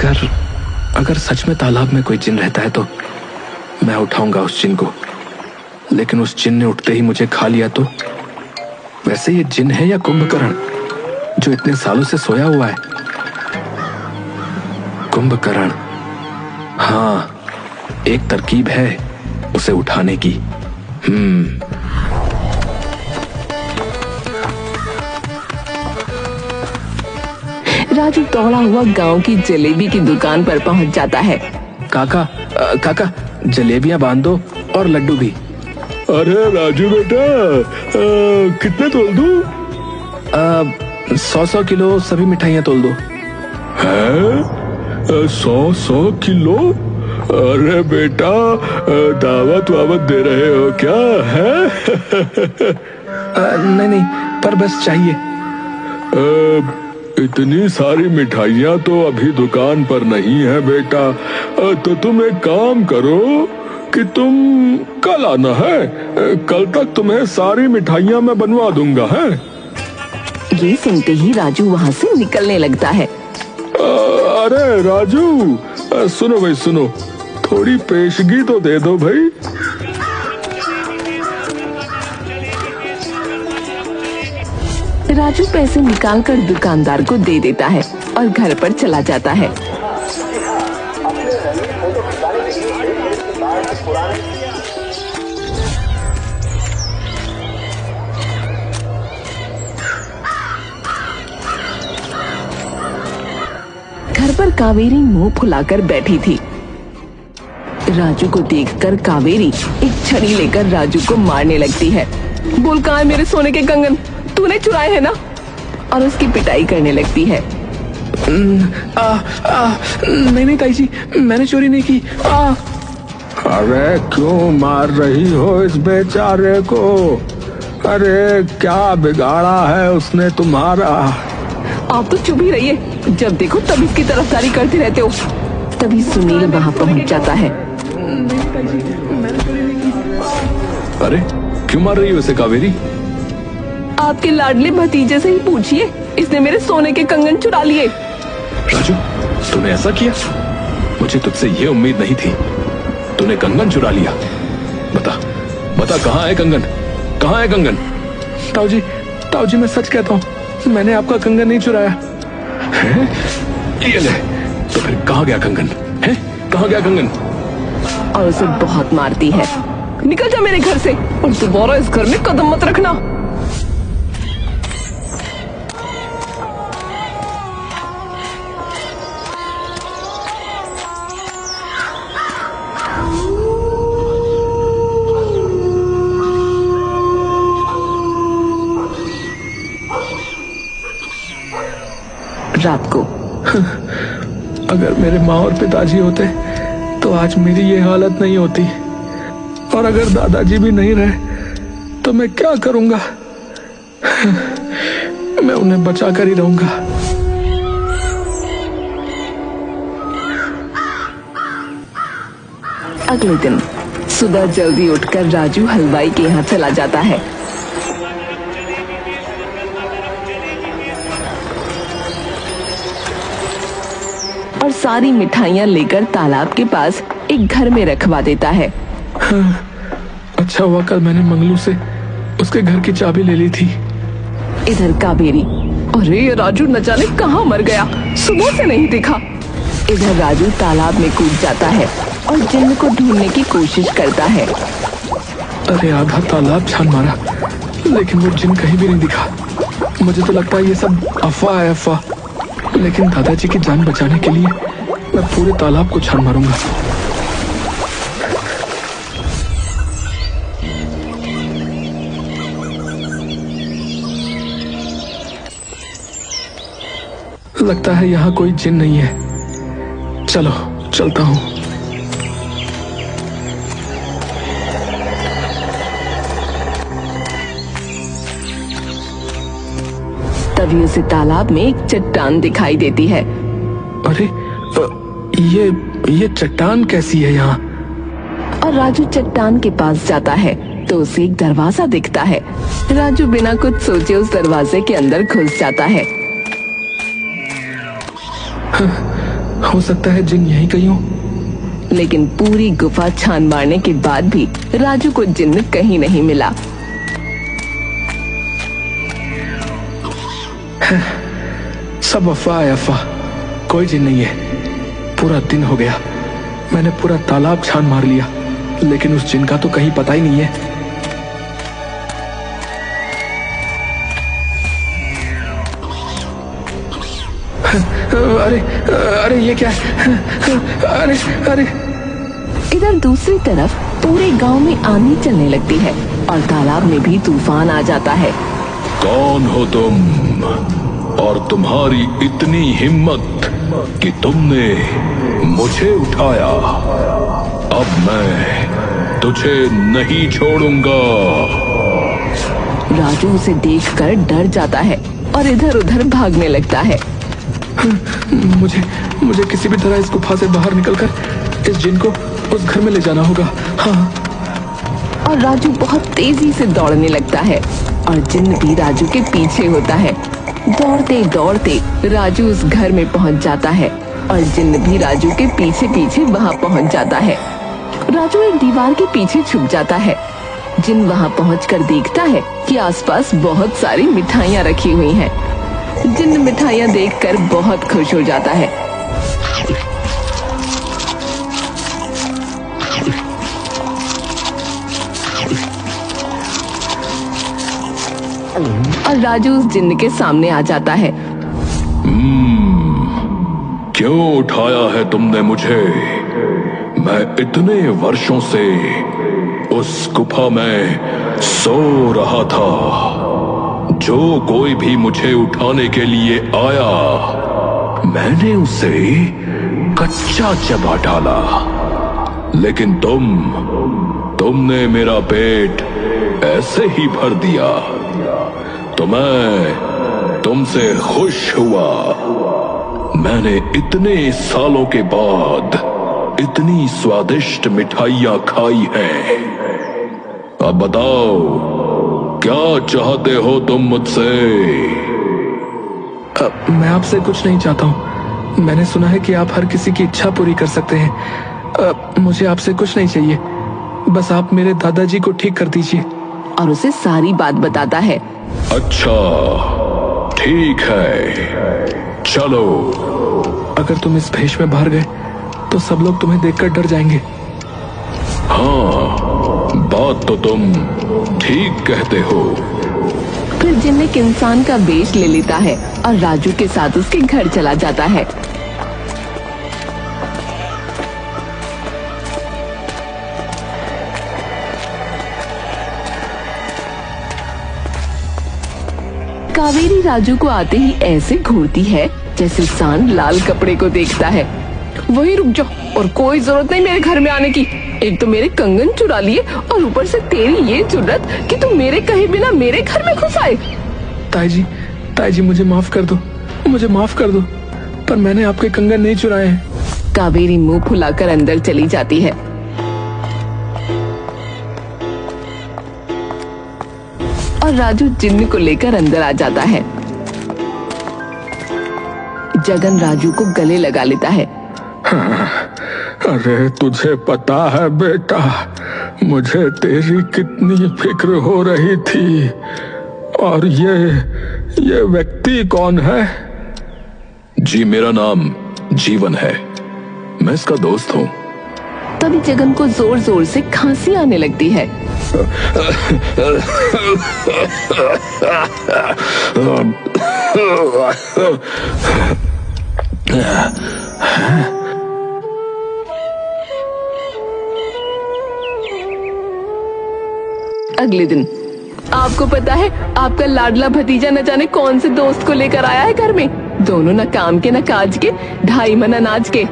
अगर अगर सच में तालाब में कोई जिन रहता है तो मैं उठाऊंगा उस जिन को, लेकिन उस जिन ने उठते ही मुझे खा लिया तो? वैसे ये जिन है या कुंभकर्ण जो इतने सालों से सोया हुआ है? कुंभकर्ण, हाँ, एक तरकीब है उसे उठाने की। राजू दौड़ा हुआ गांव की जलेबी की दुकान पर पहुंच जाता है। काका, काका, जलेबियां बांध दो और लड्डू भी। अरे राजू बेटा, कितने तोल दूं? 100 किलो सभी मिठाइयां तोल दो। हैं? 100 किलो? अरे बेटा, दावत वावत दे रहे हो क्या है? नहीं नहीं, पर बस चाहिए। इतनी सारी मिठाइयाँ तो अभी दुकान पर नहीं है बेटा, तो तुम एक काम करो कि तुम कल आना है, कल तक तुम्हें सारी मिठाइयाँ मैं बनवा दूंगा है। ये सुनते ही राजू वहाँ से निकलने लगता है। अरे राजू, सुनो भाई सुनो, थोड़ी पेशगी तो दे दो भाई। राजू पैसे निकालकर दुकानदार को दे देता है और घर पर चला जाता है। घर पर कावेरी मुंह फुलाकर बैठी थी। राजू को देखकर कावेरी एक छड़ी लेकर राजू को मारने लगती है। बोल, कहाँ है मेरे सोने के कंगन? तूने चुराए हैं ना? और उसकी पिटाई करने लगती है। नहीं नहीं ताई जी, मैंने चोरी नहीं की। अरे क्यों मार रही हो इस बेचारे को? अरे क्या बिगाड़ा है उसने तुम्हारा? आप तो चुप ही रहिए, जब देखो तब इसकी तरफदारी करते रहते हो। तभी सुनील वहाँ पहुँच जाता है। अरे क्यों मार रही हो इसे कावेरी? आपके लाडले भतीजे से ही पूछिए, इसने मेरे सोने के कंगन चुरा लिए। राजू, तूने ऐसा किया? मुझे तुझसे ये उम्मीद नहीं थी। तूने कंगन चुरा लिया। बता बता, कहाँ है कंगन? कहाँ है कंगन? ताऊ जी मैं सच कहता हूँ, मैंने आपका कंगन नहीं चुराया है। ये ले, तो फिर कहाँ गया कंगन? है कहाँ गया कंगन? और उसे बहुत मारती है। निकल जा मेरे घर से और दोबारा इस घर में कदम मत रखना। रात को अगर मेरे माँ और पिताजी होते तो आज मेरी ये हालत नहीं होती, और अगर दादाजी भी नहीं रहे तो मैं क्या करूंगा? मैं उन्हें बचा कर ही रहूंगा। अगले दिन सुबह जल्दी उठकर राजू हलवाई के यहाँ चला जाता है। और सारी मिठाइयाँ लेकर तालाब के पास एक घर में रखवा देता है। अच्छा हुआ कल मैंने मंगलू से उसके घर की चाबी ले ली थी। इधर कावेरी, अरे ये राजू न जाने कहाँ मर गया, सुबह से नहीं देखा। इधर राजू तालाब में कूद जाता है और जिन्न को ढूंढने की कोशिश करता है। अरे आधा तालाब छान मारा, लेकिन वो जिन कहीं भी नहीं दिखा। मुझे तो लगता है ये सब अफवाह है, अफवाह। लेकिन दादाजी की जान बचाने के लिए मैं पूरे तालाब को छान मारूंगा। लगता है यहाँ कोई जिन नहीं है। चलो चलता हूँ। तभी उसे तालाब में एक चट्टान दिखाई देती है। अरे ये चट्टान कैसी है यहाँ? और राजू चट्टान के पास जाता है तो उसे एक दरवाजा दिखता है। राजू बिना कुछ सोचे उस दरवाजे के अंदर घुस जाता है। हो सकता है जिन यहीं कहीं हो। लेकिन पूरी गुफा छान मारने के बाद भी राजू को जिन्न कहीं नहीं मिला। सब अफवाह है, अफवाह। कोई जिन नहीं है। पूरा दिन हो गया, मैंने पूरा तालाब छान मार लिया, लेकिन उस जिन का तो कहीं पता ही नहीं है। अरे अरे ये क्या है? अरे अरे इधर दूसरी तरफ पूरे गांव में आंधी चलने लगती है और तालाब में भी तूफान आ जाता है। कौन हो तुम और तुम्हारी इतनी हिम्मत कि तुमने मुझे उठाया? अब मैं तुझे नहीं छोड़ूंगा। राजू उसे देखकर डर जाता है और इधर उधर भागने लगता है। मुझे किसी भी तरह इस गुफा से बाहर निकलकर इस जिन को उस घर में ले जाना होगा। हाँ। और राजू बहुत तेजी से दौड़ने लगता है और जिन भी राजू के पीछे होता है। दौड़ते दौड़ते राजू उस घर में पहुंच जाता है और जिन भी राजू के पीछे पीछे वहां पहुंच जाता है। राजू एक दीवार के पीछे छुप जाता है। जिन वहां पहुंचकर देखता है कि आसपास बहुत सारी मिठाइयां रखी हुई हैं। जिन मिठाइयां देखकर बहुत खुश हो जाता है। और राजू उस जिन्न के सामने आ जाता है। क्यों उठाया है तुमने मुझे? मैं इतने वर्षों से उस गुफा में सो रहा था। जो कोई भी मुझे उठाने के लिए आया, मैंने उसे कच्चा चबा डाला। लेकिन तुमने मेरा पेट ऐसे ही भर दिया तो मैं तुमसे खुश हुआ। मैंने इतने सालों के बाद इतनी स्वादिष्ट मिठाइयां खाई हैं। अब बताओ, क्या चाहते हो तुम मुझसे? मैं आपसे कुछ नहीं चाहता हूँ। मैंने सुना है कि आप हर किसी की इच्छा पूरी कर सकते हैं। मुझे आपसे कुछ नहीं चाहिए, बस आप मेरे दादाजी को ठीक कर दीजिए। और उसे सारी बात बताता है। अच्छा, ठीक है, चलो। अगर तुम इस भेष में बाहर गए तो सब लोग तुम्हें देखकर डर जाएंगे। हाँ, बात तो तुम ठीक कहते हो। फिर जिन एक इंसान का वेश ले लेता है और राजू के साथ उसके घर चला जाता है। कावेरी राजू को आते ही ऐसे घूरती है जैसे सांड लाल कपड़े को देखता है। वही रुक जाओ, और कोई जरूरत नहीं मेरे घर में आने की। एक तो मेरे कंगन चुरा लिए और ऊपर से तेरी ये जुर्रत कि तुम मेरे कहे बिना मेरे घर में घुस आए। ताई जी मुझे माफ कर दो, मुझे माफ कर दो, पर मैंने आपके कंगन नहीं चुराए हैं। कावेरी मुंह फुलाकर अंदर चली जाती है। और राजू जिन्न को लेकर अंदर आ जाता है। जगन राजू को गले लगा लेता है। अरे तुझे पता है बेटा, मुझे तेरी कितनी फिक्र हो रही थी। और ये व्यक्ति कौन है? जी, मेरा नाम जीवन है, मैं इसका दोस्त हूँ। तभी जगन को जोर जोर से खांसी आने लगती है। अगले दिन आपको पता है, आपका लाडला भतीजा न जाने कौन से दोस्त को लेकर आया है घर में। दोनों न काम के न काज के, 2.5 मन अनाज के।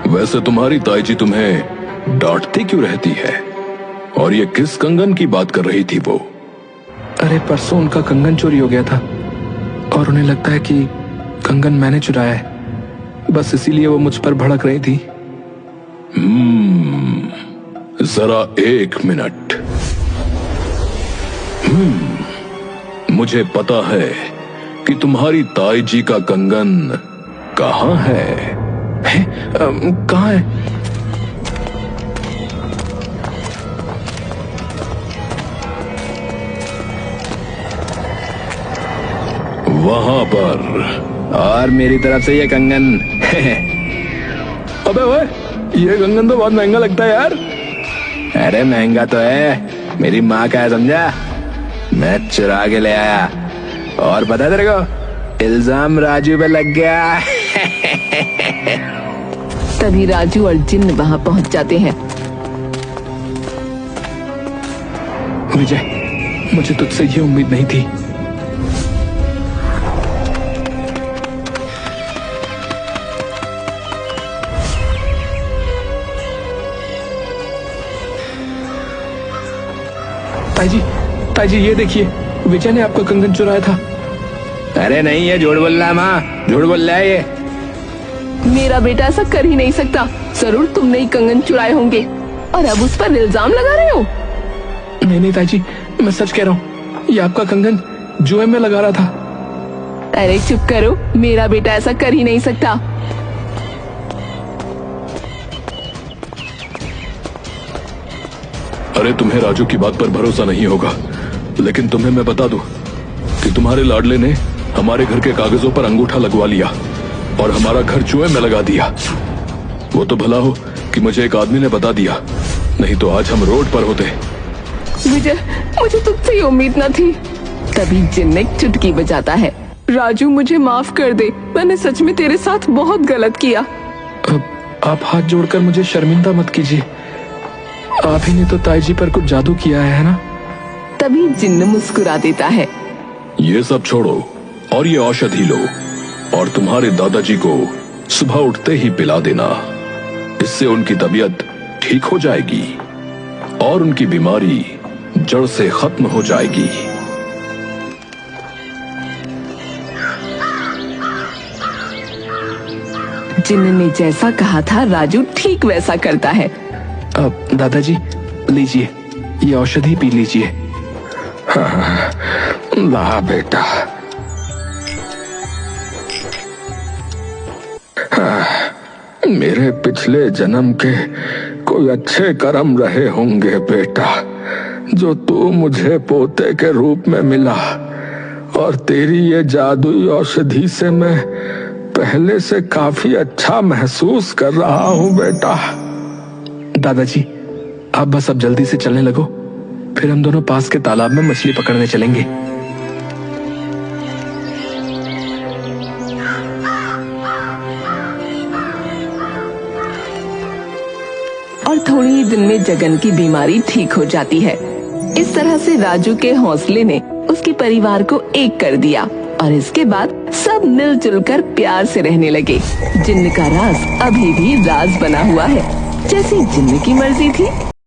वैसे तुम्हारी ताई जी तुम्हें डांटती क्यों रहती है? और ये किस कंगन की बात कर रही थी वो? अरे परसों उनका कंगन चोरी हो गया था और उन्हें लगता है कि कंगन मैंने चुराया है, बस इसीलिए वो मुझ पर भड़क रही थी। जरा 1 मिनट। मुझे पता है कि तुम्हारी ताई जी का कंगन कहाँ है। है? कहाँ है? वहां पर। और मेरी तरफ से ये कंगन। अबे ओए, ये कंगन तो बहुत महंगा लगता है यार। अरे महंगा तो है, मेरी माँ का है समझा। मैं चुरा के ले आया, और पता है तेरे को, इल्जाम राजू पे लग गया। तभी राजू और जिन्न वहां पहुंच जाते हैं। विजय, मुझे तुझसे ये उम्मीद नहीं थी। ताई जी ये देखिए, विजय ने आपका कंगन चुराया था। अरे नहीं, ये झूठ बोल रहा है माँ, झूठ बोल रहा है ये। मेरा बेटा ऐसा कर ही नहीं सकता। जरूर तुमने ही कंगन चुराए होंगे और अब उस पर इल्जाम लगा रहे हो। नहीं ताई जी, मैं सच कह रहा हूँ, ये आपका कंगन जुए में लगा रहा था। अरे चुप करो, मेरा बेटा ऐसा कर ही नहीं सकता। अरे तुम्हें राजू की बात पर भरोसा नहीं होगा, लेकिन तुम्हें मैं बता दूं कि तुम्हारे लाडले ने हमारे घर के कागजों पर अंगूठा लगवा लिया और हमारा घर जुए में लगा दिया। वो तो भला हो कि मुझे एक आदमी ने बता दिया, नहीं तो आज हम रोड पर होते। विजय, मुझे तुझसे उम्मीद न थी। तभी जिन्न एक चुटकी बजाता है। राजू, मुझे माफ कर दे, मैंने सच में तेरे साथ बहुत गलत किया। आप हाथ जोड़कर मुझे शर्मिंदा मत कीजिए। आप ही ने तो ताई जी पर कुछ जादू किया है ना? तभी जिन्न मुस्कुरा देता है। ये सब छोड़ो और ये औषधि लो और तुम्हारे दादाजी को सुबह उठते ही पिला देना। इससे उनकी तबीयत ठीक हो जाएगी और उनकी बीमारी जड़ से खत्म हो जाएगी। जिन्न ने जैसा कहा था, राजू ठीक वैसा करता है। अब दादाजी लीजिए, ये औषधि पी लीजिए। ला बेटा। मेरे पिछले जन्म के कोई अच्छे कर्म रहे होंगे बेटा, जो तू मुझे पोते के रूप में मिला, और तेरी ये जादुई औषधि से मैं पहले से काफी अच्छा महसूस कर रहा हूँ बेटा। दादाजी, आप बस अब जल्दी से चलने लगो, फिर हम दोनों पास के तालाब में मछली पकड़ने चलेंगे। और थोड़ी ही दिन में जगन की बीमारी ठीक हो जाती है। इस तरह से राजू के हौसले ने उसके परिवार को एक कर दिया और इसके बाद सब मिलजुल कर प्यार से रहने लगे। जिन्न का राज अभी भी राज बना हुआ है, जैसी जिन्न की मर्जी थी